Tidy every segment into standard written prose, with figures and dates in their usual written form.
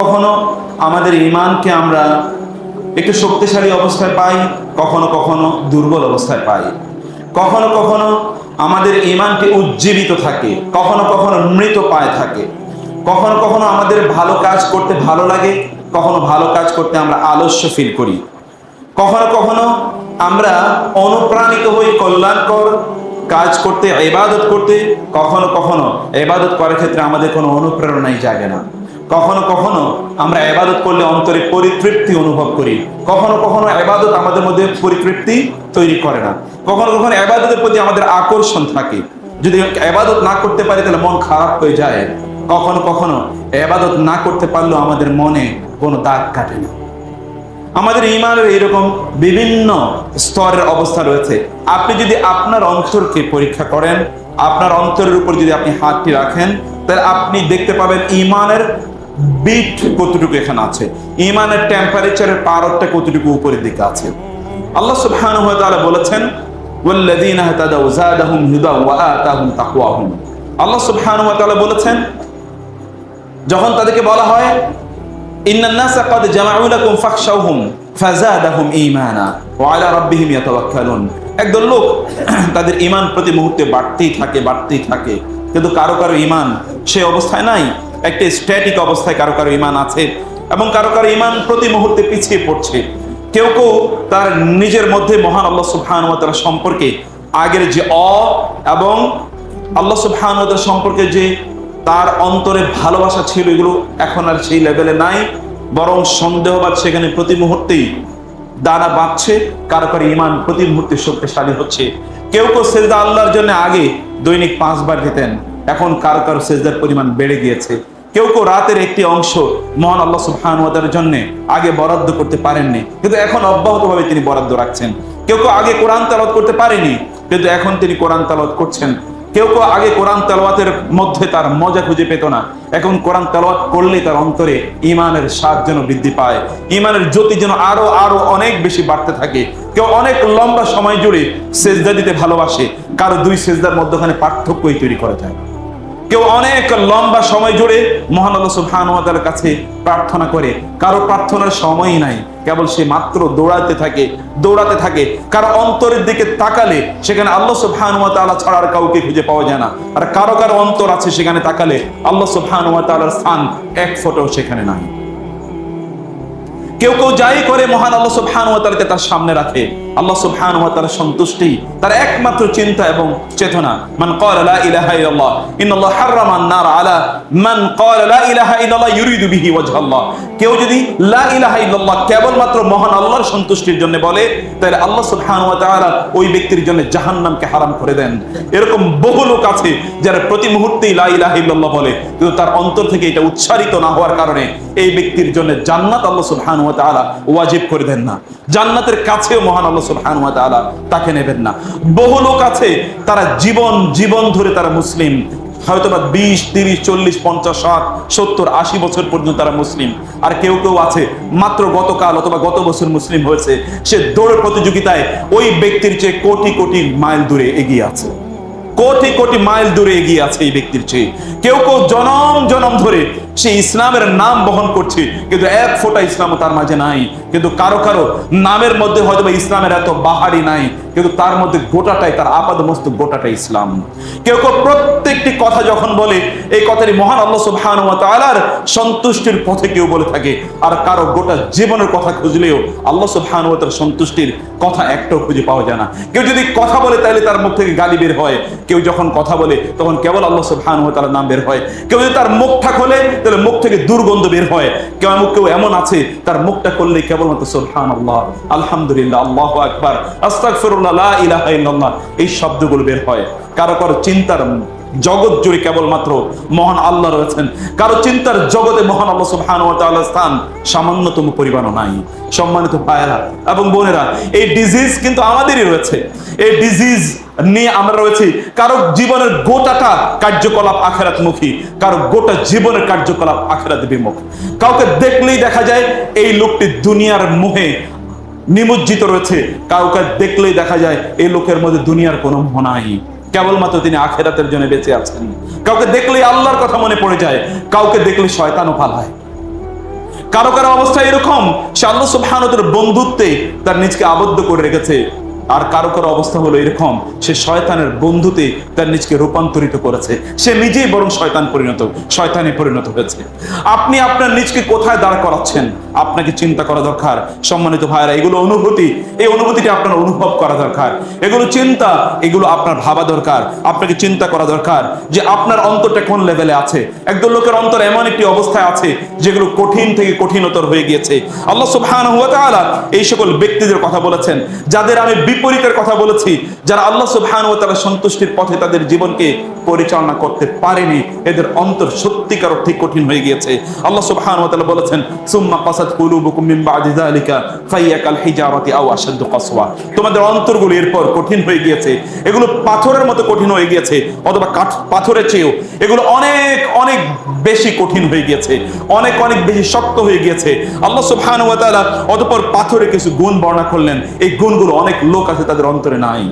কখনো আমাদের ঈমানকে আমরা একটু শক্তিশালী অবস্থায় পাই, কখনো কখনো দুর্বল অবস্থায় পাই। কখনো কখনো আমাদের ঈমানটি উজ্জীবিত থাকে, কখনো কখনো মৃত পায় থাকে। কখনো কখনো আমাদের ভালো কাজ করতে ভালো লাগে, কখনো ভালো কাজ করতে আমরা আলস্য ফিল করি। কখনো কখনো আমরা অনুপ্রাণিত হই কল্যাণকর কাজ করতে, ইবাদত করতে। কখনো কখনো ইবাদত করার ক্ষেত্রে আমাদের কোনো অনুপ্রেরণাই জাগে না। কখনো কখনো আমরা ইবাদত করলে অন্তরে পরিতৃপ্তি অনুভব করি, কখনো কখনো ইবাদত আমাদের মধ্যে পরিতৃপ্তি তৈরি করে না। কখনো কখনো ইবাদতের প্রতি আমাদের আকর্ষণ থাকে, যদি ইবাদত না করতে পারি তাহলে মন খারাপ হয়ে যায়। কখনো কখনো ইবাদত না করতে পারলেও আমাদের মনে কোনো দাগ কাটে না। আমাদের ঈমানের এরকম বিভিন্ন স্তরের অবস্থা রয়েছে। আপনি যদি আপনার অন্তরকে পরীক্ষা করেন, আপনার অন্তরের উপর যদি আপনি হাতটি রাখেন, তাহলে আপনি দেখতে পাবেন ঈমানের বিট কতটুকু এখানে আছে, ঈমানের টেম্পারেচারের পারদটা কতটুকু উপরের দিকে আছে। আল্লাহ সুবহানাহু ওয়া তাআলা বলেছেন, ওয়াল্লাযীনা ইহতাদাউ যাদাহুম হুদা ওয়া আতাহুম তাকওয়াহুম। আল্লাহ সুবহানাহু ওয়া তাআলা বলেছেন, যখন তাদেরকে বলা হয় ইন্নান নাসা ক্বাদ জামাউ লাকুম ফাখশাউহুম ফাযাদাহুম ঈমানা ওয়া আলা রাব্বিহিম ইয়াতাওয়াক্কালুন। একদল লোক তাদের ঈমান প্রতি মুহূর্তে বাড়তেই থাকে, কিন্তু কারো কারো ঈমান সেই অবস্থায় নাই, একটা স্ট্যাটিক অবস্থায় কারো কারো ঈমান আছে, এবং কারো কারো ঈমান প্রতি মুহূর্তে পিছিয়ে পড়ছে। কেউ কেউ তার নিজের মধ্যে মহান আল্লাহ সুবহানাহু ওয়া তাআলা সম্পর্কে আগের যে এবং আল্লাহ সুবহানাহু ওয়া তাআলা সম্পর্কে যে তার অন্তরে ভালোবাসা ছিল, এগুলো এখন আর সেই লেভেলে নাই, বরং সন্দেহবাদ সেখানে প্রতি মুহূর্তেই দানা বাঁধছে। কারো কারো ঈমান প্রতি মুহূর্তে শক্তিশালী হচ্ছে। কেউ কেউ সেজদা আল্লাহর জন্য আগে দৈনিক 5 বার দিতেন, এখন কারো কারো সেজদার পরিমাণ বেড়ে গিয়েছে। কেউ কেউ রাতের একটি অংশ মহান আল্লাহ সুবহানাহু ওয়া তাআলার জন্য আগে বরাদ্দ করতে পারেননি, কিন্তু এখন অব্যাহতভাবে তিনি বরাদ্দ রাখছেন। কেউ কেউ আগে কোরআন তেলাওয়াত করতে পারেনি, কিন্তু এখন তিনি কোরআন তেলাওয়াত করছেন। কেউ কেউ আগে কোরআন তেলাওয়াতের মধ্যে তার মজা খুঁজে পেত না, এখন কোরআন তেলাওয়াত করলেই তার অন্তরে ঈমানের স্বাদ যেন বৃদ্ধি পায়, ঈমানের জ্যোতি যেন আরো আরো অনেক বেশি বাড়তে থাকে। কেউ অনেক লম্বা সময় জুড়ে সেজদা দিতে ভালোবাসে, কারো 2 সেজদার মধ্যখানে পার্থক্যই তৈরি করে যায়। কেউ অনেক লম্বা সময় জুড়ে মহান আল্লাহ সুবহানাহু ওয়া তাআলার কাছে প্রার্থনা করে, কারো প্রার্থনার সময়ই নাই, কেবল সে মাত্র দৌড়াতে থাকে। কারো অন্তরের দিকে তাকালে সেখানে আল্লাহ সুবহানাহু ওয়া তাআলা ছাড়া আর কাউকে খুঁজে পাওয়া যায় না। আর কারো কারো অন্তর আছে, সেখানে তাকালে আল্লাহ সুবহানাহু ওয়া তাআলার স্থান এক ফোঁটাও সেখানে নাই। কেউ কেউ যাই করে মহান আল্লাহ সুবহানাহু ওয়া তাআলাকে তার সামনে রাখে। আল্লাহ সুবহানাহু ওয়া তাআলার সন্তুষ্টি তার একমাত্র চিন্তা এবং চেতনা। মান ক্বালা লা ইলাহা ইল্লাল্লাহ ইন্নাল্লাহ হারামা আন-নার আলা মান ক্বালা লা ইলাহা ইল্লাল্লাহ ইউরিদু বিহি ওয়াজহাল্লাহ। কেউ যদি লা ইলাহা ইল্লাল্লাহ কেবলমাত্র মহান আল্লাহর সন্তুষ্টির জন্য বলে, তাহলে আল্লাহ সুবহানাহু ওয়া তাআলা ওই ব্যক্তির জন্য জাহান্নামকে হারাম করে দেন। এরকম বহু লোক আছে যারা প্রতি মুহূর্তেই লা ইলাহা ইল্লাল্লাহ বলে, কিন্তু তার অন্তর থেকে এটা উচ্চারিত না হওয়ার কারণে এই ব্যক্তির জন্য জান্নাত আল্লাহ সুবহানাহু ওয়া তাআলা ওয়াজিব করে দেন না। জান্নাতের কাছেও মহান আল্লাহ সুবহানাহু ওয়া তাআলা তাকে নেবেন না। বহু লোক আছে তারা জীবন ধরে তারা মুসলিম, হয়তোবা 20, 30, 40, 50, 60, 70, 80 বছর পর্যন্ত তারা মুসলিম। আর কেউ কেউ আছে মাত্র গতকাল অথবা গত বছর মুসলিম হয়েছে, সে দৌড় প্রতিযোগিতায় ওই ব্যক্তির চেয়ে কোটি কোটি মাইল দূরে এগিয়ে আছে, কোটি কোটি মাইল দূরে এগিয়ে আছে এই ব্যক্তির চেয়ে। কেউ কেউ জনম ধরে সে ইসলামের নাম বহন করছে, কিন্তু এক ফোঁটা ইসলাম তার মাঝে নাই। কিন্তু কারো কারো নামের মধ্যে হয়তো ইসলামের এত বাহারি নাই, কিন্তু তার মধ্যে গোটাটাই, তার আপাদমস্তক গোটাটাই ইসলাম। কেউ কেউ প্রত্যেকটি কথা যখন বলে, এই কথাটি মহান আল্লাহ সুবহানাহু ওয়া তাআলার সন্তুষ্টির পথে কেউ বলে থাকে। আর কারো গোটা জীবনের কথা খুঁজলেও আল্লাহ সুবহানাহু ওয়া তাআলার সন্তুষ্টির কথা একটাও খুঁজে পাওয়া যায় না। কেউ যদি কথা বলে তাহলে তার মুখ থেকে গালি বের হয়, কেউ যখন কথা বলে তখন কেবল আল্লাহ সুবহানাহু ওয়া তাআলার নাম বের হয়। কেউ যদি তার মুখটা খোলে তাহলে মুখ থেকে দুর্গন্ধ বের হয়। কেউ এমন আছে তার মুখটা করলে কেবলমাত্র সুবহানাল্লাহ, আলহামদুলিল্লাহ, আল্লাহু আকবার, আস্তাগফিরুল্লাহ, লা ইলাহা ইল্লাল্লাহ এই শব্দগুলো বের হয়। কারো কারো চিন্তার জগৎ জুড়ে কেবলমাত্র মহান আল্লাহ রয়েছেন, কারো চিন্তার জগতে মহান আল্লাহ সুবহানাহু ওয়া তাআলার স্থান সামান্যতম পরিমাণও নাই। সম্মানিত ভাইয়েরা এবং বোনেরা, এই ডিজিজ কিন্তু আমাদেরই রয়েছে। এই ডিজিজ নিয়ে আমরা রয়েছি। কারো জীবনের গোটাটা কার্যকলাপ আখিরাতমুখী, কারো গোটা জীবনের কার্যকলাপ আখিরাত বিমুখ। কাউকে দেখলেই দেখা যায় এই লোকটি দুনিয়ার মোহে নিমজ্জিত রয়েছে, কাউকে দেখলেই দেখা যায় এই লোকের মধ্যে দুনিয়ার কোনো মোহ নাই, কেবলমাত্র তিনি আখিরাতের জন্য বেঁচে আছেন। কাউকে দেখলেই আল্লাহর কথা মনে পড়ে যায়, কাউকে দেখলে শয়তানও পালায়। কারো কারো অবস্থা এরকম, সে আল্লাহ সুবহানাহু ওয়া তাআলার বন্ধুত্বে তার নিজকে আবদ্ধ করে রেখেছে। আর কারো কারো অবস্থা হলো এরকম, সে শয়তানের বন্ধুতে তার নিজকে রূপান্তরিত করেছে, সে নিজেই বরং শয়তানে পরিণত হয়েছে। আপনি আপনার নিজকে কোথায় দাঁড় করাচ্ছেন আপনাকে চিন্তা করা দরকার। সম্মানিত ভাইরা, এগুলো অনুভূতি, এই অনুভূতিটা আপনার অনুভব করা দরকার। এগুলো চিন্তা, এগুলো আপনার ভাবা দরকার, আপনাকে চিন্তা করা দরকার যে আপনার অন্তরটা কোন লেভেলে আছে। একদল লোকের অন্তর এমন একটি অবস্থায় আছে যেগুলো কঠিন থেকে কঠিনতর হয়ে গিয়েছে। আল্লাহ সুবহানাহু ওয়া তাআলা এই সকল ব্যক্তিদের কথা বলেছেন যাদের আমি বিপরীতের কথা বলেছি, যারা আল্লাহ সুবহানাহু ওয়া তাআলার সন্তুষ্টির পথে তাদের জীবনকে পরিচালনা করতে পারেনি, এদের অন্তর সত্যিকার অর্থে কঠিন হয়ে গিয়েছে। আল্লাহ সুবহানাহু ওয়া তাআলা বলেছেন, সুম্মা কাসাত কুলুবুকুম মিন বাদি যালিকা ফাহিয়া কাল হিজারাতি আও আশাদ্দু কাসওয়া। তোমাদের অন্তরগুলো এরপর কঠিন হয়ে গিয়েছে, এগুলো পাথরের মতো কঠিন হয়ে গিয়েছে, অথবা পাথরের চেয়েও এগুলো অনেক অনেক বেশি কঠিন হয়ে গিয়েছে, অনেক অনেক বেশি শক্ত হয়ে গিয়েছে। আল্লাহ সুবহানাহু ওয়া তাআলা অতঃপর পাথরের কিছু গুণ বর্ণনা করলেন। এই গুণগুলো অনেক লোক আছে তাদের অন্তরে নাই,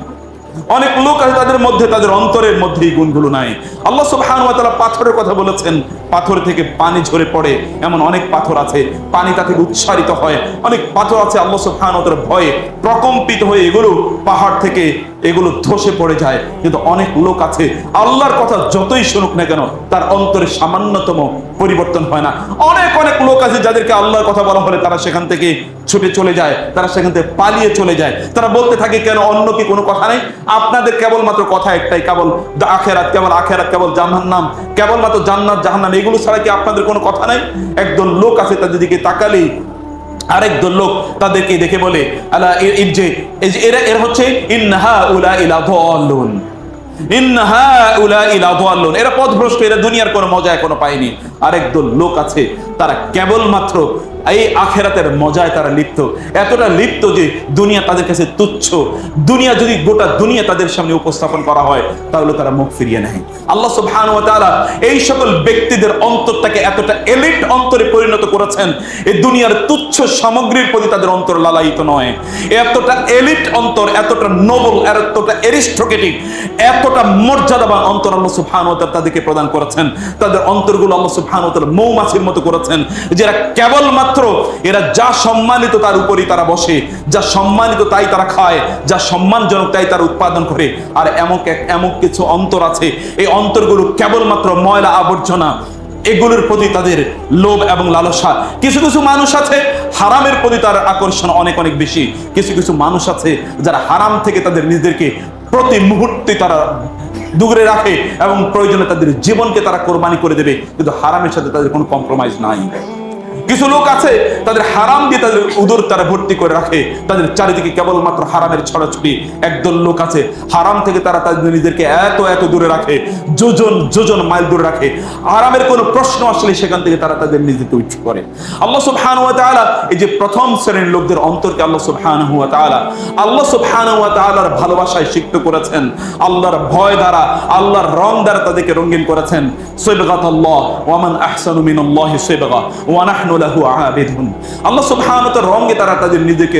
অনেক লোক আছে তাদের মধ্যে, তাদের অন্তরের মধ্যে এই গুণগুলো নাই। আল্লাহ সুবহানাহু ওয়া তাআলা পাথরের কথা বলেছেন, পাথর থেকে পানি ঝরে পড়ে এমন অনেক পাথর আছে, পানি তা থেকে উচ্ছারিত হয়। অনেক পাথর আছে আল্লাহ সুবহানাহু ওয়া তাআলার ভয়ে প্রকম্পিত হয়ে এগুলো পাহাড় থেকে এগুলো ধসে পড়ে যায়। কিন্তু অনেক লোক আছে আল্লাহর কথা যতই শুনুক না কেন তার অন্তরে সামান্যতম পরিবর্তন হয় না। অনেক অনেক লোক আছে যাদেরকে আল্লাহর কথা বলা হলে তারা সেখান থেকে ছুটে চলে যায়, তারা সেখান থেকে পালিয়ে চলে যায়। তারা বলতে থাকে, কেন অন্য কি কোনো কথা নেই? আপনাদের কেবলমাত্র কথা একটাই, কেবল আখেরাত, কেবল জাহান্নাম, কেবলমাত্র জান্নাত জাহান্নাম, এগুলো ছাড়া কি আপনাদের কোনো কথা নাই? একদল লোক আছে তাদের দিকে তাকালেই আরেক দল লোক তাদেরকে দেখে বলে, আলা এরা হচ্ছে ইন্নাহা উলা ইলা দাল্লুন, ইন্নাহা উলা ইলা দাল্লুন, এরা পথভ্রষ্ট, এরা দুনিয়ার কোনো মজা এখনো পায়নি। আরেক দল লোক আছে তারা কেবলমাত্র এই আখেরাতের মজায় তারা লিপ্ত, এতটা লিপ্ত যে দুনিয়া তাদের কাছে তুচ্ছ। দুনিয়া যদি গোটা দুনিয়া তাদের সামনে উপস্থাপন করা হয় তাহলে তারা মুখ ফিরিয়ে নেয়। আল্লাহ সুবহানাহু ওয়া তাআলা এই সকল ব্যক্তিদের অন্তরটাকে এতটা এলিট অন্তরে পরিণত করেছেন, এই দুনিয়ার তুচ্ছ সামগ্রীর প্রতি তাদের অন্তর লালায়িত নয়। এতটা এলিট অন্তর, এতটা নোবেল, এতটা এরিস্টোক্রেটিক, এতটা মর্যাদাবান অন্তর আল্লাহ সুবহানাহু ওয়া তাআলা তাদেরকে প্রদান করেছেন। তাদের অন্তরগুলো আল্লাহ সুবহানাহু ওয়া তাআলা মৌমাছির মতো করেছেন, যারা কেবলমাত্র এরা যা সম্মানিত তার উপরই তারা বসে, যা সম্মানিত তাই তারা খায়, যা সম্মানজনক তাই তারা উৎপাদন করে। আর এমন কিছু অন্তর আছে, এই অন্তরগুলো কেবলমাত্র ময়লা আবর্জনা, এগুলোর প্রতি তাদের লোভ এবং লালসা। কিছু কিছু মানুষ আছে হারামের প্রতি তার আকর্ষণ অনেক অনেক বেশি, কিছু কিছু মানুষ আছে যারা হারাম থেকে তাদের নিজেদেরকে প্রতি মুহূর্তে তারা দূরে রাখে এবং প্রয়োজনে তাদের জীবনকে তারা কোরবানি করে দেবে, কিন্তু হারামের সাথে তাদের কোনো কম্প্রোমাইজ নাই। কিছু লোক আছে তাদের হারাম দিয়ে তাদের উদর তারা ভর্তি করে রাখে, তাদের চারিদিকে কেবলমাত্র হারামের ছড়াছড়ি। একদল লোক আছে হারাম থেকে তারা তাদের নিজেদেরকে এত এত দূরে রাখে, যোজন যোজন মাইল দূরে রাখে। হারামের কোনো প্রশ্ন আসলে সেখান থেকে তারা তাদের নিজেকে উৎস করে। আল্লাহ সুবহানাহু ওয়া তাআলা এই যে প্রথম শ্রেণীর লোকদের অন্তরকে আল্লাহ সুবহানাহু ওয়া তাআলার ভালোবাসায় সিক্ত করেছেন, আল্লাহর ভয় দ্বারা, আল্লাহর রং দ্বারা তাদেরকে রঙিন করেছেন। সিবগাতুল্লাহ ওয়া মান আহসানু মিনাল্লাহি সিবগা ওয়া নাহনু লাহু আবিদুন। আল্লাহ সুবহানাহু ওয়া তাআলার রঙে তারা তাদের নিজেকে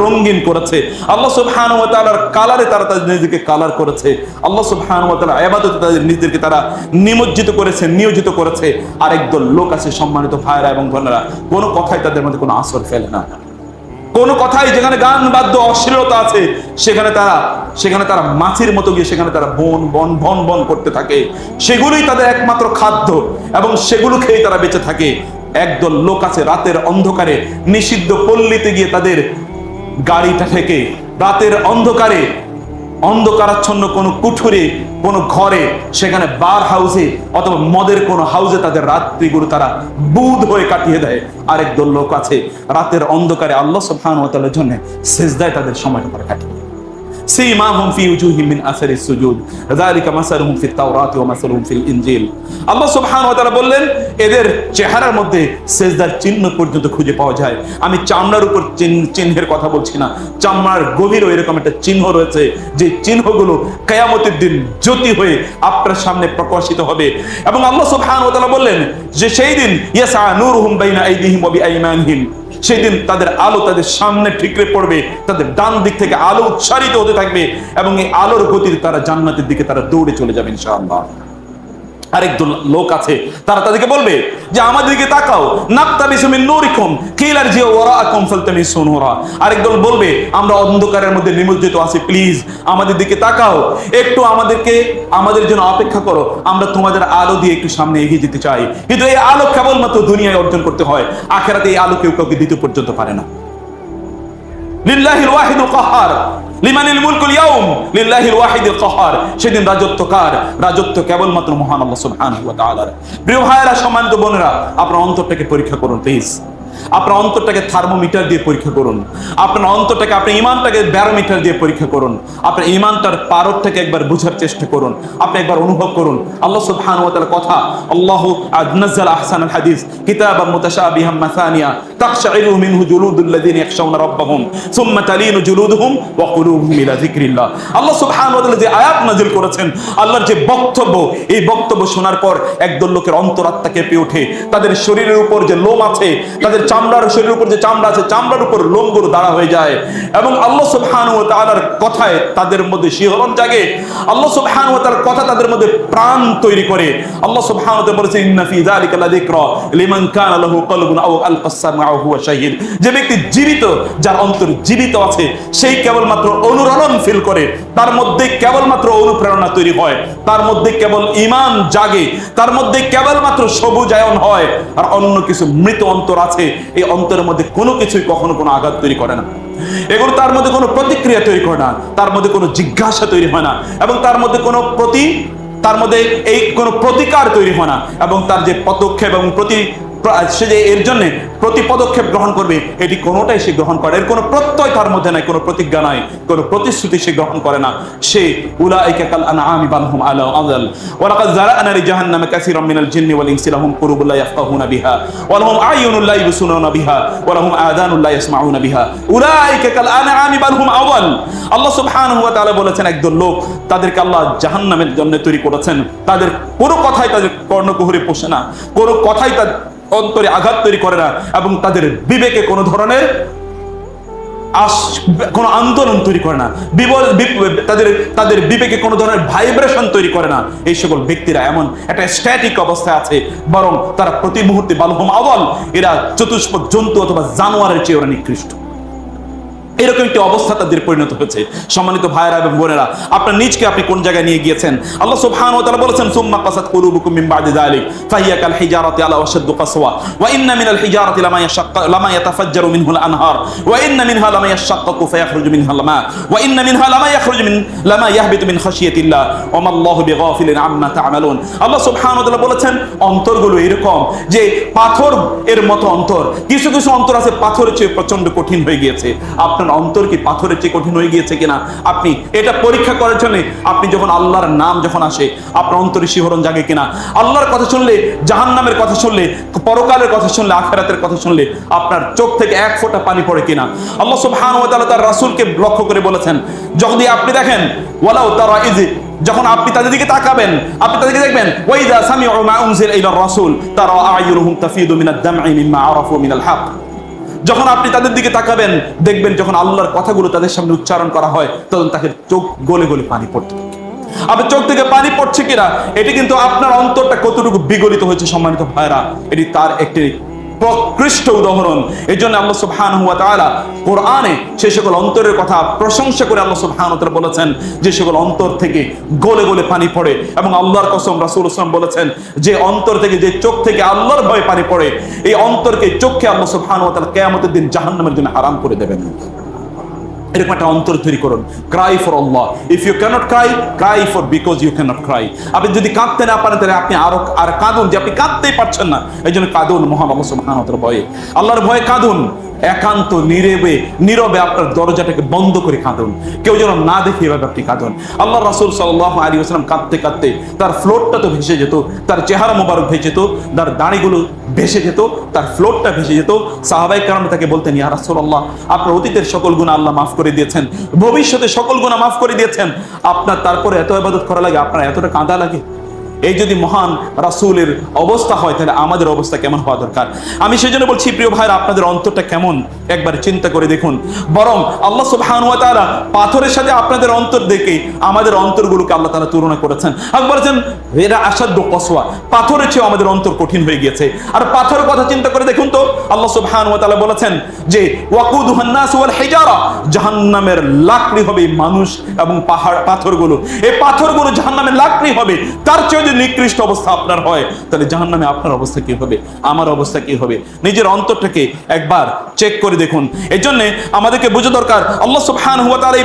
রঙিন করেছে, আল্লাহ সুবহানাহু ওয়া তাআলার কালারে তারা তাদের নিজেকে কালার করেছে, আল্লাহ সুবহানাহু ওয়া তাআলার ইবাদতে তাদের নিজেদেরকে তারা নিয়োজিত করেছে। আরেকদল লোক আছে সম্মানিত ভাইরা এবং বোনেরা, কোনো কথাই তাদের মধ্যে কোনো আসর ফেলে না। কোনো কথাই যেখানে গান বাদ্য অশ্লীলতা আছে সেখানে তারা মাছির মতো গিয়ে সেখানে তারা বন করতে থাকে। সেগুলোই তাদের একমাত্র খাদ্য এবং সেগুলো খেয়ে তারা বেঁচে থাকে। একদল লোক আছে রাতের অন্ধকারে নিষিদ্ধ পল্লীতে গিয়ে তাদের গাড়িটা থেকে রাতের অন্ধকারাচ্ছন্ন কোনো কুঠুরে, কোনো ঘরে, সেখানে বার হাউসে অথবা মদের কোনো হাউসে তাদের রাত্রিগুলো তারা বুধ হয়ে কাটিয়ে দেয়। আরেক দল লোক আছে রাতের অন্ধকারে আল্লাহ সুবহানাহু ওয়া তাআলার জন্য সিজদায় তাদের সময়টা তারা কাটিয়ে। সীমাহুম ফি উজুহিহিম মিন আসারিস সুজুদ যালিকা মাসালুহুম ফিত তাওরাতি ওয়া মাসালুহুম ফিল ইনজিল। আল্লাহ সুবহানাহু ওয়া তাআলা বললেন এদের চেহারার মধ্যে সিজদার চিহ্ন পর্যন্ত খুঁজে পাওয়া যায়। আমি চামড়ার উপর চিহ্নের কথা বলছি না, চামড়ার গভীরও এরকম একটা চিহ্ন রয়েছে, যে চিহ্নগুলো কিয়ামতের দিন জ্যোতি হয়ে আপনার সামনে প্রকাশিত হবে। এবং আল্লাহ সুবহানাহু ওয়া তাআলা বললেন যে সেই দিন ইয়াসা নূরুহুম বাইনা আইদিহিম ওয়া বিআইমানিহিম, সেই দিন তাদের আলো তাদের সামনে ঠিকরে পড়বে, তাদের ডান দিক থেকে আলো উচ্চারিত হতে থাকবে এবং এই আলোর গতিতে তারা জান্নাতের দিকে তারা দৌড়ে চলে যাবে ইনশাআল্লাহ। আরেকজন লোক আছে, তারা তাদেরকে বলবে যে আমাদের দিকে তাকাও, নাকতাবিসু মিন নূরিকুম কিলা রজিউ ওয়ারাআকুম ফালতামিসু নূরা। আরেকদল বলবে আমরা অন্ধকারের মধ্যে নিমজ্জিত আছি, প্লিজ আমাদের দিকে তাকাও, একটু আমাদের জন্য অপেক্ষা করো, আমরা তোমাদের আলো দিয়ে একটু সামনে এগিয়ে যেতে চাই। কিন্তু এই আলো কেবলমাত্র দুনিয়ায় অর্জন করতে হয়, আখিরাতে এই আলো কেউ কাউকে দিতে পর্যন্ত পারে না। লিল্লাহিল ওয়াহিদুল কাহ্হার, লিমানিল মুলকুল ইয়াউম লিল্লাহিল ওয়াহিদুল কাহ্হার। সেদিন রাজত্ব কার? রাজত্ব কেবলমাত্র মহান আল্লাহ সুবহানাহু ওয়া তাআলার। প্রিয় ভাইয়েরা, সম্মানিত বোনেরা, আপনার অন্তরটাকে পরীক্ষা করুন প্লিজ। আপনার অন্তরটাকে থার্মোমিটার দিয়ে পরীক্ষা করুন, আপনার অন্তরটাকে, আপনার ঈমানটাকে ব্যারোমিটার দিয়ে পরীক্ষা করুন, আপনার ঈমানটার পারদটাকে একবার বোঝার চেষ্টা করুন, আপনি একবার অনুভব করুন আল্লাহ সুবহানাহু ওয়া তাআলার কথা। আল্লাহু নাযালা আহসানাল হাদিস কিতাবাম মুতাশাবিহাম মাসানিয়া তাকশাইরু মিনহু জুলুদুল লাযিনা ইয়াখশাউনা রাব্বাহুম সুম্মা তালিনু জুলুদুহুম ওয়া কুলুবুহুম ইলা যিকরিল্লাহ। আল্লাহ সুবহানাহু ওয়া তাআলা যে আয়াত নাযিল করেছেন, আল্লাহর যে বক্তব্য, এই বক্তব্য শোনার পর একদল লোকের অন্তরাত্মা কেঁপে ওঠে, তাদের শরীরের উপর যে লোম আছে, তাদের চামড়ার, শরীরের উপর যে চামড়া আছে, চামড়ার উপর লোমগুলো দাঁড়া হয়ে যায়, এবং আল্লাহ সুবহানাহু ওয়া তাআলার কথায় তাদের মধ্যে শিহরণ জাগে। আল্লাহ সুবহানাহু ওয়া তাআলার কথা তাদের মধ্যে প্রাণ তৈরি করে। আল্লাহ সুবহানাহু ওয়া তাআলা বলেছেন ইন্না ফি যালিকা লাযিকরা লিমান কানা লাহু কলবুন আও আলকাস সামআ ওয়া হুয়া শাহীদ। যে ব্যক্তি জীবিত, যার অন্তর জীবিত আছে, সেই কেবলমাত্র অনুরণন ফিল করে, তার মধ্যে কেবলমাত্র অনুপ্রেরণা তৈরি হয়, তার মধ্যে কেবল ঈমান জাগে, তার মধ্যে কেবলমাত্র সবুজায়ন হয়। আর অন্য কিছু মৃত অন্তর আছে, এই অন্তরের মধ্যে কোনো কিছুই কখনো কোনো আঘাত তৈরি করে না, এগুলো তার মধ্যে কোনো প্রতিক্রিয়া তৈরি করে না, তার মধ্যে কোনো জিজ্ঞাসা তৈরি হয় না, এবং তার মধ্যে এই কোনো প্রতিকার তৈরি হয় না, এবং তার যে পদক্ষেপ এবং সে যে এর জন্য প্রতি পদক্ষেপ গ্রহণ করবে, এটি কোনোটাই সে গ্রহণ করে, এর কোনো প্রত্যয় তার মধ্যে নাই, কোনো প্রতিজ্ঞা নাই, কোনো প্রতিশ্রুতি সে গ্রহণ করে না। সে উলাইকা কাল আনআমি বাল হুম আযাল ওয়া লাকাদ যারা'না লিজাহান্নামা কাসীরাম মিনাল জিন্নি ওয়াল ইনসি লাহুম কুলুবুন লা ইয়াফকাহুনা বিহা ওয়া লাহুম আ'য়ুনুন লা ইবসিরুনা বিহা ওয়া লাহুম আযানুন লা ইয়াসমাউনা বিহা উলাইকা কাল আনআমি বাল হুম আযাল। আল্লাহ সুবহানাহু ওয়া তাআলা বলেছেন একদল লোক, তাদেরকে আল্লাহ জাহান্নামের জন্য তৈরি করেছেন, তাদের কোনো কথাই তাদের কর্ণকুহরে পোষে না, কোনো কথাই তাদের অন্তরে আঘাত তৈরি করে না, এবং তাদের বিবেকে কোনো ধরনের কোনো আন্দোলন তৈরি করে না, তাদের বিবেকে কোনো ধরনের ভাইব্রেশন তৈরি করে না। এই সকল ব্যক্তিরা এমন একটা স্ট্যাটিক অবস্থায় আছে, বরং তারা প্রতি মুহূর্তে বালহুম আওয়াল, এরা চতুষ্পদ জন্তু অথবা জানোয়ারের চেয়ে ওরা নিকৃষ্ট। এরকম একটি অবস্থা তাদের পরিণত হয়েছে। সম্মানিত ভাইরা এবং বোনেরা, আপনার নিজকে আপনি কোন জায়গায় নিয়ে গিয়েছেন? আল্লাহ সুবহানাহু ওয়া তাআলা বলেছেন সুম্মা কাসাত কুলুবুকুম মিন বাদি যালিক ফাহিয়া কাল হিজারাতি আলা ওয়াশাদ্দু কাসওয়া ওয়া ইন্না মিনাল হিজারাতি লামা ইয়াতাফাজ্জারু মিনহুল আনহার ওয়া ইন্না মিনহা লামা ইয়াশাক্কাকু ফায়াখরুজু মিনহাল মা ওয়া ইন্না মিনহা লামা ইয়াহবিতু মিন খাশিয়াতিল্লাহ ওয়া মাল্লাহু বিগাফিলিন আম্মা তা'মালুন। আল্লাহ সুবহানাহু ওয়া তাআলা বলেছেন অন্তরগুলো এরকম যে পাথর এর মতো অন্তর। কিছু কিছু অন্তর আছে পাথরের চেয়ে প্রচন্ড কঠিন হয়ে গিয়েছে। আপনার অন্তর কি পাথরের চেয়ে কঠিন হয়ে গিয়েছে কিনা, আপনি এটা পরীক্ষা করার জন্য আপনি যখন আল্লাহর নাম যখন আসে, আপনার অন্তরে শিহরণ জাগে কিনা? আল্লাহর কথা শুনলে, জাহান্নামের কথা শুনলে, পরকালের কথা শুনলে, আখিরাতের কথা শুনলে আপনার চোখ থেকে এক ফোঁটা পানি পড়ে কিনা? আল্লাহ সুবহানাহু ওয়া তাআলা তার রাসূলকে লক্ষ্য করে বলেছেন, যদি আপনি দেখেন ওয়ালাউ তারা ইয, যখন আপনি তাদের দিকে তাকাবেন, আপনি তাদেরকে দেখবেন ওয়াইদা সামিউ মা উনজিলা ইলার রাসূল তারা আ'য়ুনুহুম তাফিদু মিনাদ দাম'i মিম্মা আরাফু মিনাল হক। যখন আপনি তাদের দিকে তাকাবেন, দেখবেন যখন আল্লাহর কথাগুলো তাদের সামনে উচ্চারণ করা হয়, তখন তাদের চোখ গলে গলে পানি পড়তে থাকে। আপনার চোখ থেকে পানি পড়ছে কিনা, এটি কিন্তু আপনার অন্তরটা কতটুকু বিগলিত হয়েছে। সম্মানিত ভাইরা, এটি তার একটি প্রকৃষ্ট উদাহরণ। এই জন্য আল্লাহ সুবহানাহু ওয়া তাআলা কোরআনে সেই সকল অন্তরের কথা প্রশংসা করে আল্লাহ সুবহানাহু ওয়া তাআলা বলেছেন যে সকল অন্তর থেকে গলে গলে পানি পড়ে, এবং আল্লাহর কসম রাসূল সাল্লাল্লাহু আলাইহি ওয়াসাল্লাম বলেছেন যে অন্তর থেকে, যে চোখ থেকে আল্লাহর ভয় পানি পড়ে, এই অন্তরকে, চোখকে আল্লাহ সুবহানাহু ওয়া তাআলা কিয়ামতের দিন জাহান্নামের জন্য হারাম করে দেবেন। এরকম একটা অন্তর তৈরি করুন। Cry for Allah. If you can't cry, cry for because you can't cry. আপনি যদি কাঁদতে না পারেন, তাহলে আপনি আর কাঁদুন, যে আপনি কাঁদতেই পারছেন না, এই জন্য কাঁদুন মহান আল্লাহ সুবহানাহু ওয়া তাআলার ভয়ে, আল্লাহর ভয়ে কাঁদুন। একান্ত নীরবে আপনার দরজাটাকে বন্ধ করে কাঁদুন, কেউ যেন না দেখে এভাবে আপনি কাঁদুন। আল্লাহ রাসূল সাল্লাল্লাহু আলাইহি ওয়াসাল্লাম কাঁদতে কাঁদতে তার ফ্লোরটা তো ভেসে যেত, তার চেহারা মোবারক ভেসে যেত, তার দাড়িগুলো ভেসে যেত, তার ফ্লোরটা ভেসে যেত। সাহাবায়ে কেরাম তাকে বলতেন, ইয়া রাসূলুল্লাহ, আপনার অতীতের সকল গুনাহ আল্লাহ মাফ করে দিয়েছেন, ভবিষ্যতে সকল গুনাহ মাফ করে দিয়েছেন, আপনার তারপরে এত ইবাদত করা লাগে, আপনার এতটা কাঁদা লাগে? এই যদি মহান রাসূলের অবস্থা হয় তাহলে আমাদের অবস্থা কেমন হওয়া দরকার। আমি সেজন্য বলছি প্রিয় ভাইরা, আপনাদের অন্তরটা কেমন একবার চিন্তা করে দেখুন। বরং আল্লাহ সুবহানাহু ওয়া তাআলা পাথরের সাথে আপনাদের অন্তর দেখে আমাদের অন্তরগুলোকে আল্লাহ তাআলা তুলনা করেছেন। আর বলেছেন এরা আসাদ্দু কসওয়া, পাথরের চেয়ে আমাদের অন্তর কঠিন হয়ে গিয়েছে। আর পাথরের কথা চিন্তা করে দেখুন তো, আল্লাহ সুবহানাহু ওয়া তাআলা বলেছেন যে ওয়াকুদুহান নাস ওয়াল হিজারা, জাহান্নামের লাকড়ি হবে মানুষ এবং পাহাড় পাথরগুলো। এই পাথরগুলো জাহান্নামের লাকড়ি হবে। তার চেয়ে যদি নিকৃষ্ট অবস্থা আপনার হয় তাহলে জাহান্নামে আপনার অবস্থা কি হবে, আমার অবস্থা কি হবে? নিজের অন্তরটাকে একবার চেক করে দেখুন। এই জন্য আমাদেরকে বুঝা দরকার আল্লাহ সুবহানাহু ওয়া তাআলা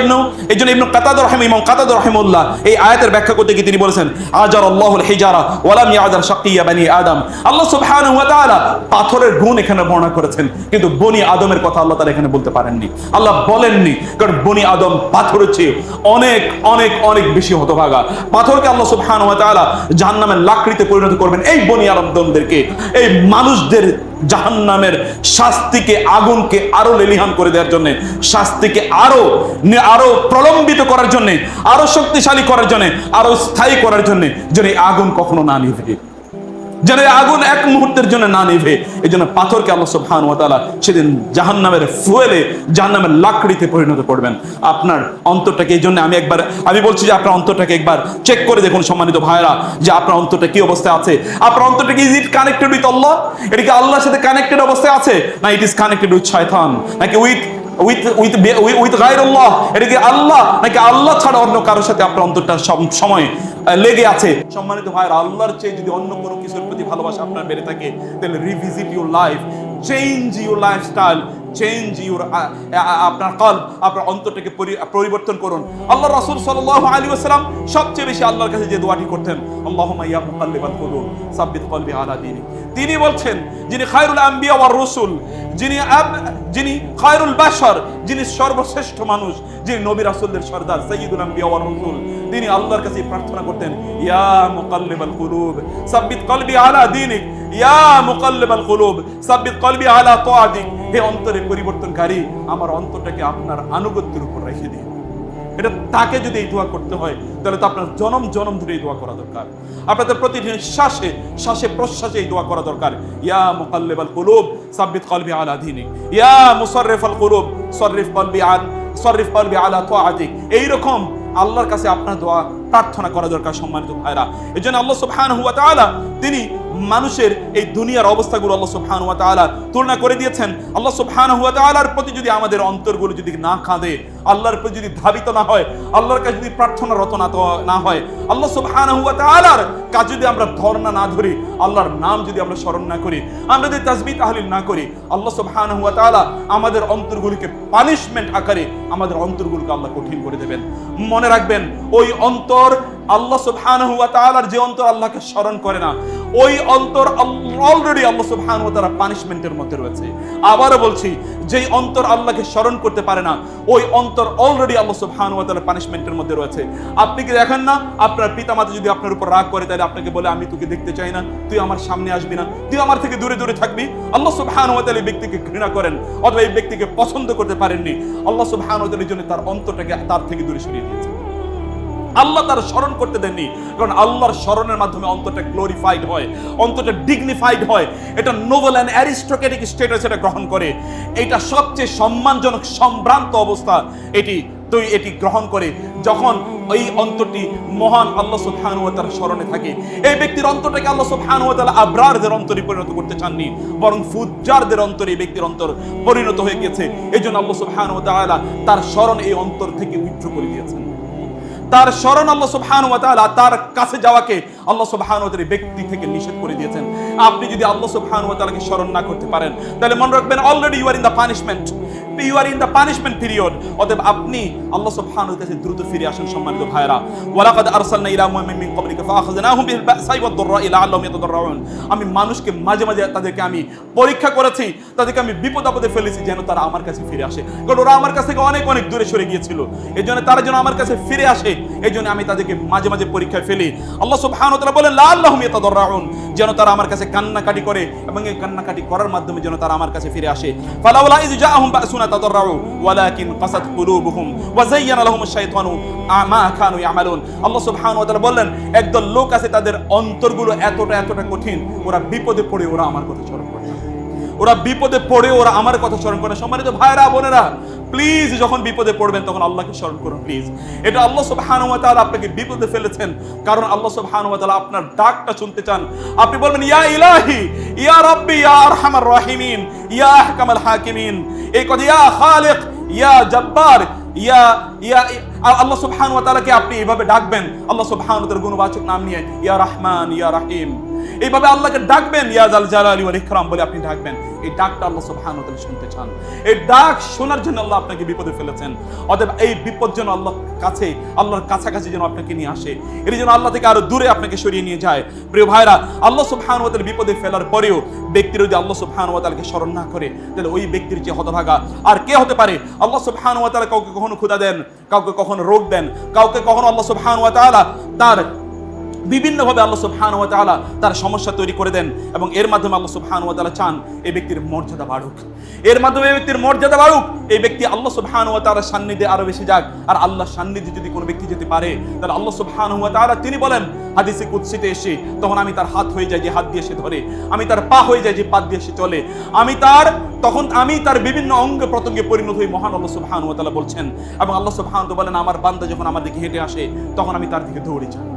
এইজন্য ইবনে কাতাদা ইমাম কাতাদা রাহিমাহুল্লাহ এই আয়াতের ব্যাখ্যা করতে গিয়ে তিনি বলেছেন আজার আল্লাহুল হিজারা ওয়া লাম ইয়াজার শাকিয়া বনি আদম। আল্লাহ সুবহানাহু ওয়া তাআলা পাথরের গুণ এখানে বর্ণনা করেছেন, কিন্তু বনি আদমের কথা আল্লাহ তাআলা এখানে বলতে পারেননি, আল্লাহ বলেননি। কারণ বনি আদম পাথরের চেয়ে অনেক অনেক অনেক বেশি হতভাগা। পাথরকে আল্লাহ সুবহানাহু ওয়া তাআলা জাহান্নামের লাকড়িতে পরিণত করবেন এই বনি আদমদেরকে, এই মানুষদের জাহান্নামের শাস্তিকে, আগুনকে আরো লেলিহান করে দেওয়ার জন্য, শাস্তিকে আরো প্রলম্বিত করার জন্য, আরো শক্তিশালী করার জন্য, আরো স্থায়ী করার জন্য, যেন এই আগুন কখনো না নিভে, যেন এই আগুন এক মুহূর্তের জন্য না নিভে। এই জন্য পাথরকে আল্লাহ সুবহানাহু ওয়া তাআলা সেদিন জাহান্নামের ফুয়েলে, জাহান্নামের লাকড়িতে পরিণত করবেন আপনার অন্তরটাকে। এই জন্য আমি বলছি যে আপনার অন্তরটাকে একবার চেক করে দেখুন সম্মানিত ভাইরা, যে আপনার অন্তরটা কি অবস্থায় আছে। আপনার অন্তরটা কি ইজ ইট কানেক্টেড উইথ আল্লাহ? এটা কি আল্লাহর সাথে কানেক্টেড অবস্থায় আছে, না ইট ইজ কানেক্টেড উইথ শয়তান, নাকি উইথ গায়রুল্লাহ? এটা কি আল্লাহ নাকি আল্লাহ ছাড়া অন্য কারোর সাথে আপনার অন্তরটা সব সময় লেগে আছে? সম্মানিত ভাইরা, আল্লাহর চেয়ে যদি অন্য কোনো কিছুর প্রতি ভালোবাসা আপনার বেড়ে থাকে তাহলে revisit your life, change your lifestyle, change your আপনার কলব, আপনার অন্তরটাকে পরিবর্তন করুন। আল্লাহ রাসূল সাল্লাল্লাহু আলাইহি ওয়াসাল্লাম সবচেয়ে বেশি আল্লাহর কাছে যে দোয়াটি করতেন, আল্লাহুম্মা ইয়া মুকাল্লিবাল কুলুব সাব্বিত কলবি আলা দীনিক। তিনি বলছেন যিনি খায়রুল আম্বিয়া ওয়ার রাসূল, যিনি খায়রুল বাশার, যিনি সর্বশ্রেষ্ঠ মানুষ, যিনি নবী রাসূলদের সরদার, সাইয়্যিদুল আম্বিয়া ওয়ার রাসূল, তিনি আল্লাহর কাছে প্রার্থনা করতেন ইয়া মুকাল্লিবাল কুলুব সাব্বিত কলবি আলা দীনিক, ইয়া মুকাল্লিবাল কুলুব সাব্বিত কলবি আলা তাআতিক। হে অন্তরের পরিবর্তনকারী, আমার অন্তরটাকে আপনার আনুগত্যের উপর রেখে দিন। এটা তাকে যদি এই দোয়া করতে হয় তাহলে তো আপনার জনম জনম ধরে এই দোয়া করা দরকার। আপনাদের প্রতিদিন শ্বাসে শ্বাসে প্রশ্বাসে এই দোয়া করা দরকার। ইয়া মুকাল্লিবাল কুলুব সাব্বিত কলবি আলা দীনিক, ইয়া মুসাররিফাল কুলুব সররিফ কলবি আলা তাআতিক। এইরকম আল্লাহর কাছে আপনার দোয়া প্রার্থনা করা দরকার সম্মানিত ভাইরা। এজন্য আল্লাহ সুবহানাহু ওয়া তাআলা তিনি মানুষের এই দুনিয়ার অবস্থাগুলো আল্লাহ সুবহানাহু ওয়া তাআলা তুলনা করে দিয়েছেন। আল্লাহ সুবহানাহু ওয়া তাআলার প্রতি যদি আমাদের অন্তরগুলো যদি না কাঁদে, আল্লাহর প্রতি যদি ধাবিত না হয়, আল্লাহর কাছে যদি প্রার্থনারত না হয়, আল্লাহ সুবহানাহু ওয়া তাআলার কাছে যদি আমরা ধর্ণা না ধরি, আল্লাহর নাম যদি আমরা স্মরণ না করি, আমরা যদি তাসবিহ তাহলিল না করি, আল্লাহ সুবহানাহু ওয়া তাআলা আমাদের অন্তরগুলোকে পানিশমেন্ট আকারে আমাদের অন্তরগুলোকে আল্লাহ কঠিন করে দেবেন। মনে রাখবেন, ওই অন্তর আল্লাহ সুবহানাহু ওয়া তাআলার যে অন্তর আল্লাহকে স্মরণ করে না, ওই অন্তর অলরেডি আল্লাহ সুবহানাহু ওয়া তাআলা পানিশমেন্টের মধ্যে রয়েছে। আবারও বলছি, যেই অন্তর আল্লাহকে স্মরণ করতে পারে না, ওই অন্তর অলরেডি আল্লাহ সুবহানাহু ওয়া তাআলা পানিশমেন্টের মধ্যে রয়েছে। আপনি কি দেখেন না, আপনার পিতামাতা যদি আপনার উপর রাগ করে তাহলে আপনাকে বলে আমি তোকে দেখতে চাই না, তুই আমার সামনে আসবি না, তুই আমার থেকে দূরে দূরে থাকবি। আল্লাহ সুবহানাহু ওয়া তাআলা এই ব্যক্তিকে ঘৃণা করেন অথবা এই ব্যক্তিকে পছন্দ করতে পারেননি। আল্লাহ সুবহানাহু ওয়া তাআলা এর জন্য তার অন্তরটাকে তার থেকে দূরে সরিয়ে দিয়েছে। আল্লাহ তার স্মরণ করতে দেননি, কারণ আল্লাহর স্মরণের মাধ্যমে অন্তরটা গ্লোরিফাইড হয়, অন্তরটা ডিগনিফাইড হয়, এটা নোবেল অ্যান্ড অ্যারিস্টোক্রেটিক স্ট্যাটাস এটা গ্রহণ করে। এটা সবচেয়ে সম্মানজনক সম্ভ্রান্ত অবস্থা এটি গ্রহণ করে যখন এই অন্তরটি মহান আল্লাহ সুবহানাহু ওয়া তাআলার স্মরণে থাকে। এই ব্যক্তির অন্তরটাকে আল্লাহ সুবহানাহু ওয়া তাআলা আবরারদের অন্তরে পরিণত করতে চাননি, বরং ফুজ্জারদের অন্তরে এই ব্যক্তির অন্তর পরিণত হয়ে গেছে। এজন্য আল্লাহ সুবহানাহু ওয়া তাআলা তার স্মরণ এই অন্তর থেকে উইথড্র করে দিয়েছেন। তার স্মরণ আল্লাহ সুবহানাহু ওয়া তাআলা তার কাছে যাওয়াকে আল্লাহ সুবহানাহু ওয়া তাআলা ব্যক্তি থেকে নিষেধ করে দিয়েছেন। আপনি যদি আল্লাহ সুবহানাহু ওয়া তাআলাকে স্মরণ না করতে পারেন তাহলে মনে রাখবেন already you are in the punishment, you are in the punishment period. অতএব আপনি আল্লাহ সুবহানাহু ওয়া তাআলার কাছে দ্রুত ফিরে আসুন সম্মানিত ভাইরা। ওয়ালাকাদ আরসালনা ইলা উমামিন মিন ক্বাবলিকা ফাআখাযনাহুম বিল বাসাই ওয়াদ দাররাই লাআল্লাহুম ইয়াতাদাররাউন। আমি মানুষকে মাঝে মাঝে তাদেরকে আমি পরীক্ষা করেছি, তাদেরকে আমি বিপদ আপদে ফেলেছি যেন তারা আমার কাছে ফিরে আসে, কারণ ওরা আমার কাছ থেকে অনেক অনেক দূরে সরে গিয়েছিল। এজন্য তারা যেন আমার কাছে ফিরে আসে, এই জন্য আমি তাদেরকে মাঝে মাঝে পরীক্ষায় ফেলি। আল্লাহ সুবহানাহু ওয়া তাআলা বলেন লাআল্লাহুম ইয়াতাদাররাউন, যেন তারা আমার কাছে কান্নাকাটি করে এবং এই কান্নাকাটি করার মাধ্যমে যেন তারা আমার কাছে ফিরে আসে। ফালাউলা ইয জাআহুম বাসুনা তাদাররু ওয়ালাকিন কাসাত কুলুবুহুম ওয়া যায়্যানা লাহুমুশ শাইতানু মা কানু ইয়ামালুন। আল্লাহ সুবহানাহু ওয়া তাআলা বললেন, একদল লোক আছে তাদের অন্তরগুলো এতটা কঠিন, ওরা বিপদে পড়ে ওরা আমার কথা স্মরণ করে না, ওরা বিপদে পড়ে ওরা আমার কথা স্মরণ করে। সম্মানিত ভাইরা বোনেরা, প্লিজ যখন বিপদে পড়বেন তখন আল্লাহকে স্মরণ করুন প্লিজ। এটা আল্লাহ সুবহানাহু ওয়া তাআলা আপনাকে বিপদে ফেলেছেন, কারণ আল্লাহ সুবহানাহু ওয়া তাআলা আপনার ডাকটা শুনতে চান। আপনি বলবেন, ইয়া ইলাহি, ইয়া রাব্বি, ইয়া আরহামার রাহিমিন, ইয়া আহকামাল হাকিমিন, এই কথা, ইয়া খালিক, ইয়া জব্বার, ইয়া ইয়া আল্লাহ সুবহানাহু ওয়া তাআলাকে আপনি এইভাবে ডাকবেন, আল্লাহ সুবহানাহু ওয়া তাআলার গুণবাচক নাম নিয়ে, ইয়া রহমান, ইয়া রহিম, এইভাবে আল্লাহকে ডাকবেন, ইয়া জাল জালালি ওয়াল ইকরাম বলে আপনি ডাকবেন। এই ডাকটা আল্লাহ সুবহানাহু ওয়া তাআলা শুনতে চান। এই ডাক শোনার জন্য আল্লাহ আপনাকে বিপদে ফেলেছেন। অতএব এই বিপদ যেন আল্লাহর কাছাকাছি যেন আপনাকে নিয়ে আসে, এর জন্য আল্লাহ থেকে আরো দূরে আপনাকে সরিয়ে নিয়ে যায়। প্রিয় ভাইরা, আল্লাহ সুবহানাহু ওয়া তাআলা বিপদে ফেলার পরেও ব্যক্তির যদি আল্লাহ সুবহানাহু ওয়া তাআলাকে স্মরণ না করে, তাহলে ওই ব্যক্তির যে হতভাগা আর কে হতে পারে? আল্লাহ সুবহানাহু ওয়া তাআলা কাউকে কখনো ক্ষুধা দেন, কাউকে কখনো রোগ দেন, কাউকে কখনো আল্লাহ সুবহানাহু ওয়া তাআলা তার বিভিন্নভাবে আল্লাহ সুবহানাহু ওয়া তাআলা তার সমস্যা তৈরি করে দেন, এবং এর মাধ্যমে আল্লাহ সুবহানাহু ওয়া তাআলা চান এই ব্যক্তির মর্যাদা বাড়ুক, এর মাধ্যমে এই ব্যক্তির মর্যাদা বাড়ুক, এই ব্যক্তি আল্লাহ সুবহানাহু ওয়া তাআলার সান্নিধ্যে আরো বেশি যাক। আর আল্লাহর সান্নিধ্যে যদি কোনো ব্যক্তি যেতে পারে, তাহলে আল্লাহ সুবহানাহু ওয়া তাআলা তিনি বলেন হাদিসে কুদসিতে এসে, তখন আমি তার হাত হয়ে যাই যে হাত দিয়ে সে ধরে, আমি তার পা হয়ে যাই যে পা দিয়ে সে চলে, তখন আমি তার বিভিন্ন অঙ্গ প্রত্যঙ্গে পরিণত হই। মহান আল্লাহ সুবহানাহু ওয়া তাআলা বলছেন, এবং আল্লাহ সুবহানাহু ওয়া তাআলা বলেন, আমার বান্দা যখন আমার দিকে হেঁটে আসে তখন আমি তার দিকে দৌড়ে যাই।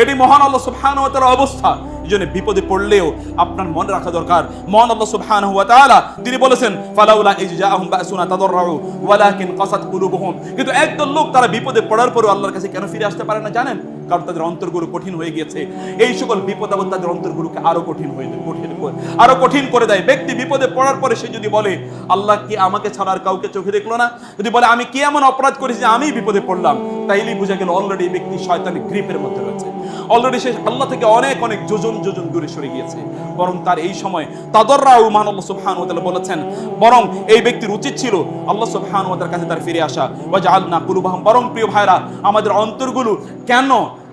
এটি মহান আল্লাহ সুবহানাহু ওয়া তাআলার অবস্থা। এইজন্য বিপদে পড়লেও আপনার মনে রাখা দরকার, মহান আল্লাহ সুবহানাহু ওয়া তাআলা তিনি বলেছেন, ফালাউলা ইয জাআহুম বাসুনা তাদাররু ওয়ালাকিন কাসাত কুলুবুহুম। কিন্তু একদল লোক তারা বিপদে পড়ার পরও আল্লাহর কাছে কেন ফিরে আসতে পারে না জানেন? কারণ তাদের অন্তরগুলো কঠিন হয়ে গিয়েছে। এই সকল বিপদ আপদ তাদের অন্তরগুলোকে আরো কঠিন করে দেয়। ব্যক্তি বিপদে পড়ার পরে সে যদি বলে, আল্লাহ কি আমাকে ছাড়া আর কাউকে চোখে দেখলো না, যদি বলে আমি কি এমন অপরাধ করেছি যে আমি বিপদে পড়লাম, তাইলেই বুঝা গেল অলরেডি এই ব্যক্তি শয়তানের গ্রিপের মধ্যে রয়েছে, অলরেডি সে আল্লাহ থেকে অনেক যোজন দূরে সরে গিয়েছে। বরং তার এই সময় তাদাররাউ, মহান আল্লাহ সুবহানাহু ওয়া তাআলা বলেছেন, বরং এই ব্যক্তির উচিত ছিল আল্লাহ সুবহানাহু ওয়া তাআলার কাছে তার ফিরে আসা। ওয়া জাআলনা কুলুবাহুম, বরং প্রিয় ভাইরা, আমাদের অন্তরগুলো কেন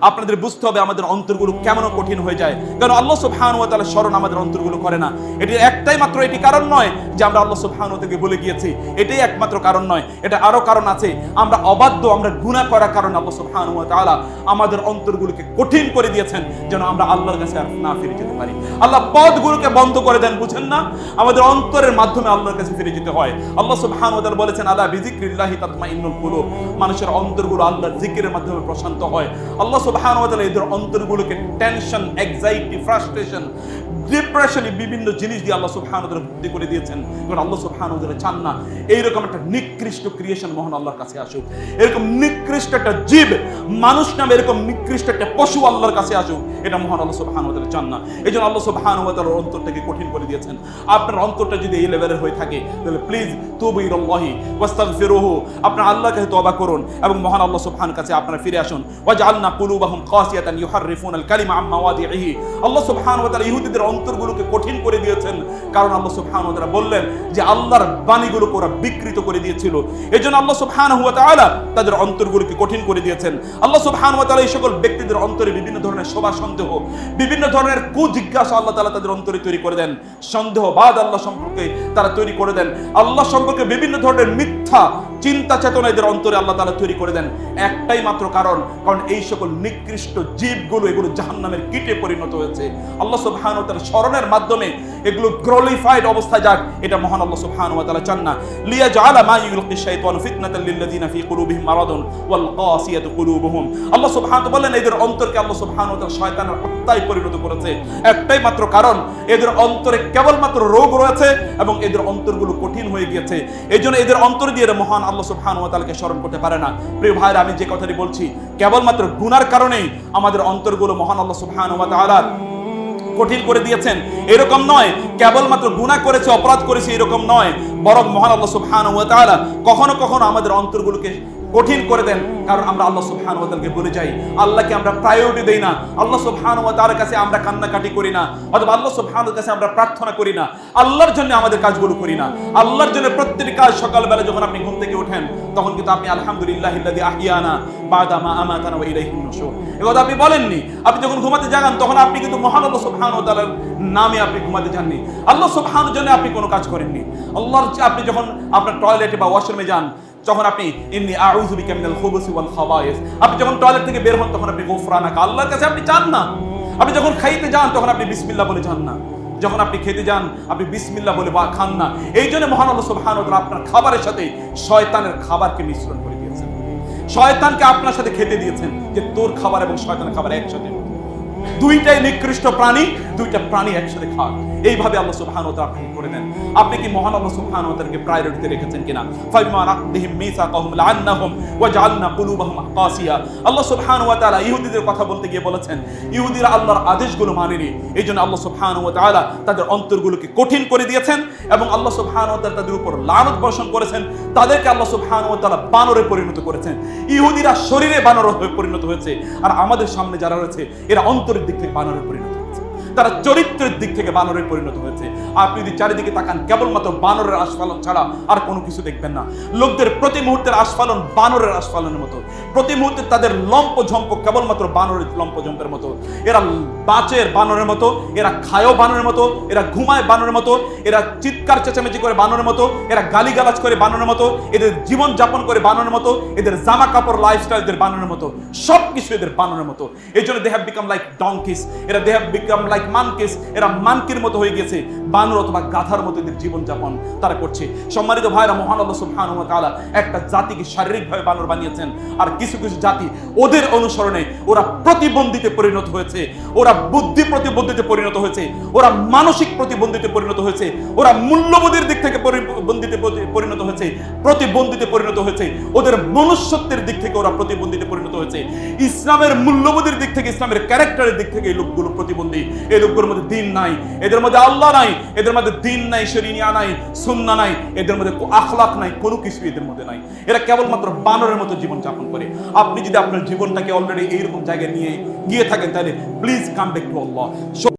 আপনাদের বুঝতে হবে আমাদের অন্তরগুলো কেমন কঠিন হয়ে যায়, কারণ আল্লাহ সুবহানাহু ওয়া তাআলা স্মরণ আমাদের অন্তরগুলো করে না। এটি একটাই মাত্র এটি কারণ নয় যে আমরা আল্লাহ সুবহানাহু ওয়া তাআলাকে ভুলে গিয়েছি, এটাই একমাত্র কারণ নয়, এটা আরো কারণ আছে। আমরা অবাধ্য, আমরা গুনাহ করার কারণে আল্লাহ সুবহানাহু ওয়া তাআলা আমাদের অন্তরগুলোকে কঠিন করে দিয়েছেন, যেন আমরা আল্লাহর কাছে আর না ফিরে যেতে পারি। আল্লাহ পথগুলোকে বন্ধ করে দেন, বুঝেন না? আমাদের অন্তরের মাধ্যমে আল্লাহর কাছে ফিরে যেতে হয়। আল্লাহ সুবহানাহু ওয়া তাআলা বলেছেন, আলা বিযিকরিল্লাহি তাতমাইন্নুল কুলুব, মানুষের অন্তরগুলো আল্লাহর জিকিরের মাধ্যমে প্রশান্ত হয়। আল্লাহ সুবহানাহু ওয়া তাআলা এদের অন্তরগুলোকে টেনশন, অ্যাংজাইটি, ফ্রাস্ট্রেশন, ডিপ্রেশন, বিভিন্ন জিনিস দিয়ে আল্লাহ সুবহানাহু ওয়া তাআলা ভর্তি করে দিয়েছেন। কারণ আল্লাহ সুবহানাহু ওয়া তাআলা চান না এইরকম একটা নিকৃষ্ট ক্রিয়েশন মহান আল্লাহর কাছে আসুক, এরকম নিকৃষ্ট একটা জীব, মানুষ নামে এরকম নিকৃষ্ট একটা পশু আল্লাহর কাছে আসুক, এটা মহান আল্লাহ সুবহানাহু ওয়া তাআলা চান না। এইজন্য আল্লাহ সুবহানাহু ওয়া তাআলা অন্তরটাকে কঠিন করে দিয়েছেন। আপনার অন্তরটা যদি এই লেভেলের হয়ে থাকে, তাহলে প্লিজ তুবু ইলাল্লাহি ওয়াস্তাগফিরুহু, আপনার আল্লাহর কাছে তওবা করুন এবং মহান আল্লাহ সুবহানাহু কাছে আপনারা ফিরে আসুন। ওয়াজআলনা কুলুবাহুম কাসিয়াতান ইউহাররিফুনাল কালিমা আম মাওয়াদিহি, আল্লাহ সুবহানাহু ওয়া তাআলা ইহুদিদের অন্তরগুলোকে কঠিন করে দিয়েছেন, কারণ আল্লাহ সুবহানাহু ওয়া তাআলা বললেন যে আল্লাহর বাণীগুলোকে ওরা বিকৃত করে দিয়েছিল। এজন্য আল্লাহ সুবহানাহু ওয়া তাআলা তাদের অন্তরগুলোকে কঠিন করে দিয়েছেন। আল্লাহ সুবহানাহু ওয়া তাআলা এই সকল ব্যক্তিদের অন্তরে বিভিন্ন ধরনের শোভা সন্দেহ, বিভিন্ন ধরনের কুজিজ্ঞাসা আল্লাহ তাআলা তাদের অন্তরে তৈরি করে দেন, সন্দেহবাদ আল্লাহ সম্পর্কে তারা তৈরি করে দেন, আল্লাহ সম্পর্কে বিভিন্ন ধরনের মিথ্যা চিন্তা চেতনা এদের অন্তরে আল্লাহ তাআলা তৈরি করে দেন। একটাই মাত্র কারণ এই সকল নিকৃষ্ট জীবগুলো এগুলো জাহান্নামের কীটে পরিণত হয়েছে। আল্লাহ সুবহানাহু ওয়া তাআলা স্মরণের মাধ্যমে এগুলো গ্লোরিফাইড অবস্থায় যাক, এটা মহান আল্লাহ সুবহানাহু ওয়া তাআলা চান না। লিয়াজআলা মা ইউলকি শাইতানু ফিতনাতাল লিল্লাযিনা ফি কুলুবিহিম মারাদুন ওয়াল কাসিয়াতু কুলুবুহুম, আল্লাহ সুবহানাহু ওয়া তাআলা বলেন এদের অন্তরকে আল্লাহ সুবহানাহু ওয়া তাআলা শয়তানের হত্যায় পরিণত করেছে। একটাই মাত্র কারণ, এদের অন্তরে কেবলমাত্র রোগ রয়েছে এবং এদের অন্তরগুলো কঠিন হয়ে গিয়েছে। এইজন্য এদের অন্তর দিয়ে মহান আল্লাহ সুবহানাহু ওয়া তাআলাকে স্মরণ করতে পারে না। প্রিয় ভাইরা, আমি যে কথাটি বলছি কেবলমাত্র গুনার কারণেই আমাদের অন্তরগুলো মহান আল্লাহ সুবহানাহু ওয়া তাআলা কঠিন করে দিয়েছেন এরকম নয়, কেবলমাত্র গুনাহ করেছে, অপরাধ করেছে এরকম নয়, বরং মহান আল্লাহ সুবহানাহু ওয়া তাআলা কখনো কখনো আমাদের অন্তরগুলোকে কঠিন করে দেন, কারণ আমরা আল্লাহ সুবহানাহু ওয়া তাআলাকে বলে যাই, আল্লাহকে আমরা প্রায়োরিটি দেই না, আল্লাহ সুবহানাহু ওয়া তাআলার কাছে আমরা কান্নাকাটি করি না, অথবা আল্লাহ সুবহানাহু ওয়া তাআলার কাছে আমরা প্রার্থনা করি না, আল্লাহর জন্য আমাদের কাজগুলো করি না। আল্লাহর জন্য প্রত্যেকটি কাজ, সকালবেলা যখন আপনি ঘুম থেকে ওঠেন তখন কিন্তু আপনি আলহামদুলিল্লাহিল্লাযী আহিয়ানা বা'দা মা আমাতানা ওয়া ইলাইহিন নুশুর, এই কথা আপনি বলেননি। আপনি যখন ঘুমাতে যান তখন আপনি কিন্তু মহান আল্লাহ সুবহানাহু ওয়া তাআলার নামে আপনি ঘুমাতে যাননি, আল্লাহ সুবহানাহু ওয়া জন্য আপনি কোনো কাজ করেননি। আল্লাহর, আপনি যখন আপনার টয়লেটে বা ওয়াশরুমে যান তখন আপনি ইন্নী আউযু বিকা মিনাল খুবুসি ওয়াল খাবায়েস, আপনি যখন টয়লেট থেকে বের হন তখন আপনি গুফরানাকা, আল্লাহর কাছে আপনি চান না। আপনি যখন খাইতে যান তখন আপনি বিসমিল্লাহ বলে যান না, যখন আপনি খেতে যান আপনি বিসমিল্লাহ বলে খান না। এই জন্য মহান আল্লাহ সুবহানাহু ওয়া তাআলা আপনার খাবারের সাথে শয়তানের খাবারকে মিশ্রণ করে দিয়েছেন, শয়তানকে আপনার সাথে খেতে দিয়েছেন, যে তোর খাবার এবং শয়তানের খাবার একসাথে, দুইটাই নিকৃষ্ট প্রাণী, দুইটা প্রাণী একসাথে খান। এইভাবে আল্লাহ সুবহানাহু ওয়া তাআলা আপনাকে করে দেন। আপনি কি মহান আল্লাহ সুবহানাহু ওয়া তাআলাকে প্রায়োরিটিতে রেখেছেন কিনা? ফাবিমা নাকদিহিম মিসাকাহুম লাআন্নাহুম ওয়া জাআলনা কুলুবাহুম কাসিয়া। আল্লাহ সুবহানাহু ওয়া তাআলা ইহুদিদের কথা বলতে গিয়ে বলেছেন, ইহুদিরা আল্লাহর আদেশগুলো মানেনি, এইজন্য আল্লাহ সুবহানাহু ওয়া তাআলা তাদের অন্তরগুলোকে কঠিন করে দিয়েছেন এবং আল্লাহ সুবহানাহু ওয়া তাআলা তাদের উপর লানত বর্ষণ করেছেন। তাদেরকে আল্লাহ সুবহানাহু ওয়া তাআলা বানরে পরিণত করেছেন। ইহুদিরা শরীরে বানর হয়ে পরিণত হয়েছে, আর আমাদের সামনে যারা রয়েছে এরা অন্তরের দিক থেকে বানরে পরিণত হয়েছে, তারা চরিত্রের দিক থেকে বানরে পরিণত হয়েছে। আপনি যদি চারিদিকে তাকান কেবলমাত্র বানরের আস্ফালন ছাড়া আর কোনো কিছু দেখবেন না। লোকদের প্রতি মুহূর্তের আস্ফালন বানরের আস্ফালনের মতো, প্রতি মুহূর্তে তাদের লম্প ঝম্প কেবলমাত্র বানরের লম্প ঝম্পের মতো। এরা বাঁচের বানরের মতো, এরা খায়ও বানরের মতো, এরা ঘুমায় বানরের মতো, এরা চিৎকার চেঁচামেচি করে বানরের মতো, এরা গালিগালাজ করে বানরের মতো, এদের জীবন যাপন করে বানরের মতো, এদের জামা কাপড় লাইফস্টাইল এদের বানরের মতো, সবকিছু এদের বানরের মতো। এই জন্য they have become like donkeys, এরা they have become like monkeys, এরা মানকির মতো হয়ে গেছে, বানর অথবা গাধার মতো এদের জীবন যাপন তারা করছে। সম্মানিত ভাইরা, মহান আল্লাহ সুবহানাহু ওয়া তাআলা একটা জাতিকে শারীরিকভাবে বানর বানিয়েছেন, আর কিছু কিছু জাতি ওদের অনুসরণে ওরা প্রতিবন্ধীতে পরিণত হয়েছে, ওরা বুদ্ধি প্রতিবন্ধীতে পরিণত হয়েছে, ওরা মানসিক প্রতিবন্ধীতে পরিণত হয়েছে, ওরা মূল্যবোধের দিক থেকে পরিণত হয়েছে, প্রতিবন্ধীতে পরিণত হয়েছে, ওদের মনুষ্যত্বের দিক থেকে ওরা প্রতিবন্ধীতে পরিণত হয়েছে। ইসলামের মূল্যবোধের দিক থেকে, ইসলামের ক্যারেক্টারের দিক থেকে এই লোকগুলো প্রতিবন্ধী। এই লোকগুলোর মধ্যে দিন নাই, এদের মধ্যে আল্লাহ নাই, এদের মধ্যে দিন নাই, শরিয়া নাই, সুন্নাহ নাই, এদের মধ্যে আখলাক নাই, কোনো কিছু এদের মধ্যে নাই। এরা কেবলমাত্র বানরের মতো জীবন যাপন করে। আপনি যদি আপনার জীবনটাকে অলরেডি এইরকম জায়গায় নিয়ে গিয়ে থাকেন তাহলে please come back to Allah.